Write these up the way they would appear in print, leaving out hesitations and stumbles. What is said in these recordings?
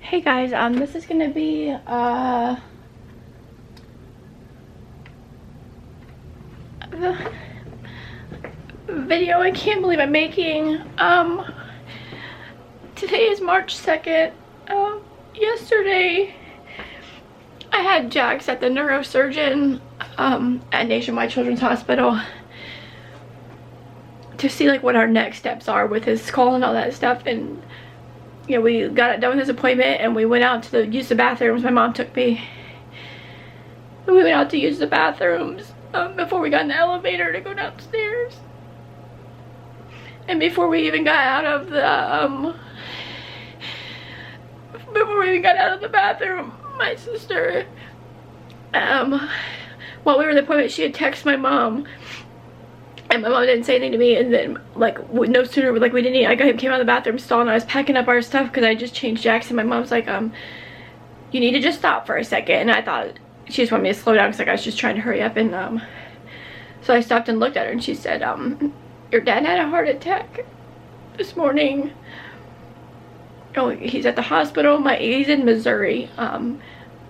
Hey guys, this is gonna be the video I can't believe I'm making. Today is March 2nd. Yesterday I had Jax at the neurosurgeon at Nationwide Children's Hospital to see like what our next steps are with his skull and all that stuff, and you know, we got it done with his appointment and we went out to use the bathrooms. My mom took me. And we went out to use the bathrooms before we got in the elevator to go downstairs. And before we even got out of the bathroom, my sister, while we were in the appointment, she had texted my mom. And my mom didn't say anything to me, and then like no sooner like we didn't eat, I came out of the bathroom stall and I was packing up our stuff because I just changed Jackson. My mom's like, you need to just stop for a second. And I thought she just wanted me to slow down because like I was just trying to hurry up. And so I stopped and looked at her and she said, your dad had a heart attack this morning. Oh, he's at the hospital. He's in Missouri.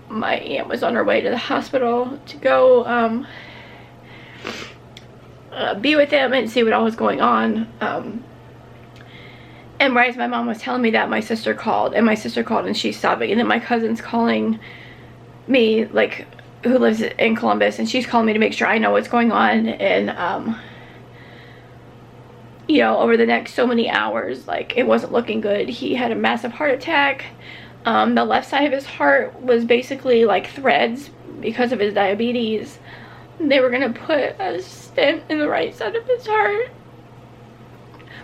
My aunt was on her way to the hospital to go be with him and see what all was going on. And right as my mom was telling me that, my sister called and she's sobbing, and then my cousin's calling me, like, who lives in Columbus, and she's calling me to make sure I know what's going on. And you know, over the next so many hours, like, it wasn't looking good. He had a massive heart attack. The left side of his heart was basically like threads because of his diabetes. They were gonna put a stent in the right side of his heart.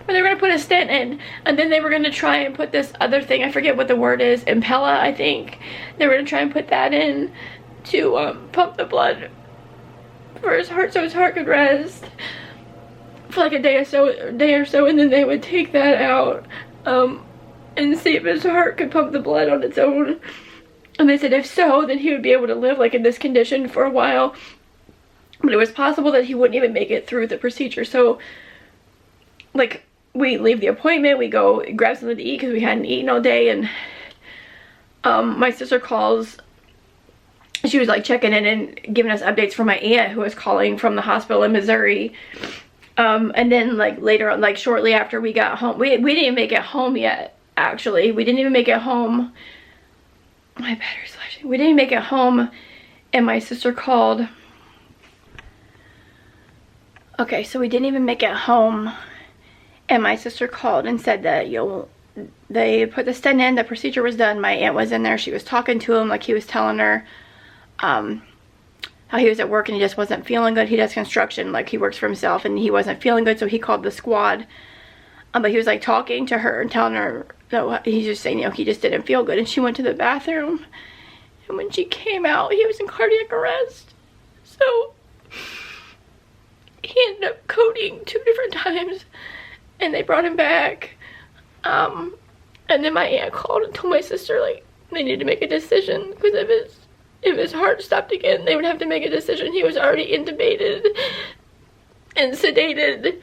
Or they were gonna put a stent in, and then they were gonna try and put this other thing, I forget what the word is, Impella, I think. They were gonna try and put that in to pump the blood for his heart so his heart could rest for like a day or so, and then they would take that out and see if his heart could pump the blood on its own. And they said if so, then he would be able to live like in this condition for a while. But it was possible that he wouldn't even make it through the procedure. So, like, we leave the appointment, we go grab something to eat because we hadn't eaten all day, and my sister calls. She was like checking in and giving us updates from my aunt who was calling from the hospital in Missouri. And then like later on, like shortly after we got home, we didn't even make it home yet, actually. We didn't even make it home. My battery's flashing. We didn't make it home, and my sister called. Okay, so we didn't even make it home, and my sister called and said that, you know, they put the stent in, the procedure was done. My aunt was in there, she was talking to him, like he was telling her how he was at work and he just wasn't feeling good. He does construction, like he works for himself, and he wasn't feeling good, so he called the squad. But he was like talking to her and telling her, no, he's just saying, you know, he just didn't feel good. And she went to the bathroom, and when she came out, he was in cardiac arrest. So he ended up coding 2 different times, and they brought him back. And then my aunt called and told my sister, like, they needed to make a decision because if his heart stopped again, they would have to make a decision. He was already intubated and sedated,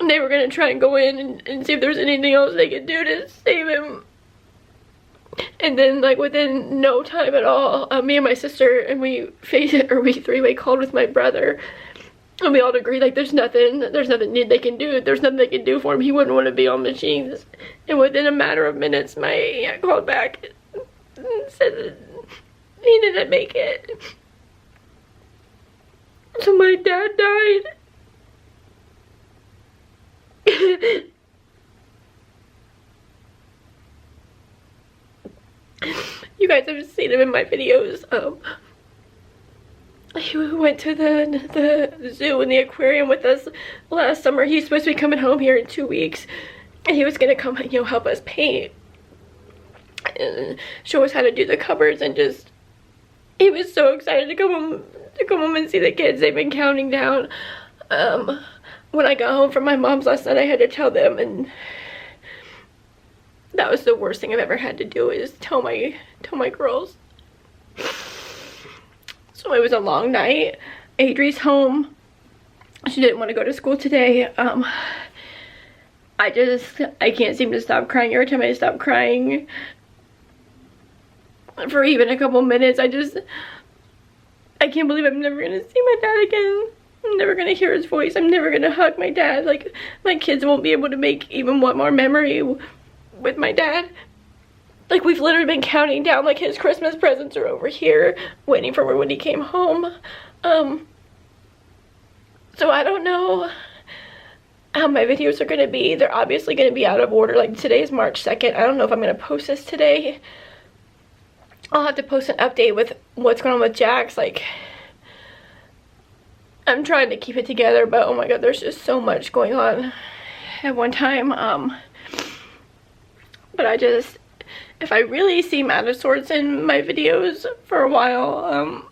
and they were going to try and go in and see if there was anything else they could do to save him. And then, like, within no time at all, me and my sister, and we three-way called with my brother, and we all agreed, like, there's nothing they can do. There's nothing they can do for him. He wouldn't want to be on machines. And within a matter of minutes, my aunt called back and said that he didn't make it. So my dad died. You guys have seen him in my videos. He went to the zoo and the aquarium with us last summer. He's supposed to be coming home here in 2 weeks, and he was gonna come, you know, help us paint and show us how to do the cupboards, and just, he was so excited to come home and see the kids. They've been counting down. When I got home from my mom's last night, I had to tell them, and that was the worst thing I've ever had to do, is tell my girls. So it was a long night. Adri's home. She didn't want to go to school today. I can't seem to stop crying. Every time I stop crying, for even a couple minutes. I can't believe I'm never gonna see my dad again. I'm never gonna hear his voice. I'm never gonna hug my dad. Like, my kids won't be able to make even one more memory with my dad. Like, we've literally been counting down, like, his Christmas presents are over here, waiting for when he came home. So I don't know how my videos are gonna be. They're obviously gonna be out of order. Like, today's March 2nd. I don't know if I'm gonna post this today. I'll have to post an update with what's going on with Jax. Like, I'm trying to keep it together, but oh my god, there's just so much going on at one time. But if I really seem out of sorts in my videos for a while,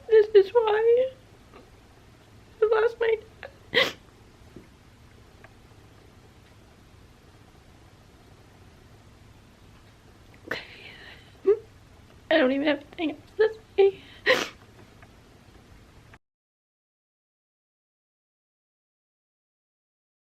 this is why I lost my dad. Okay. I don't even have anything else to say.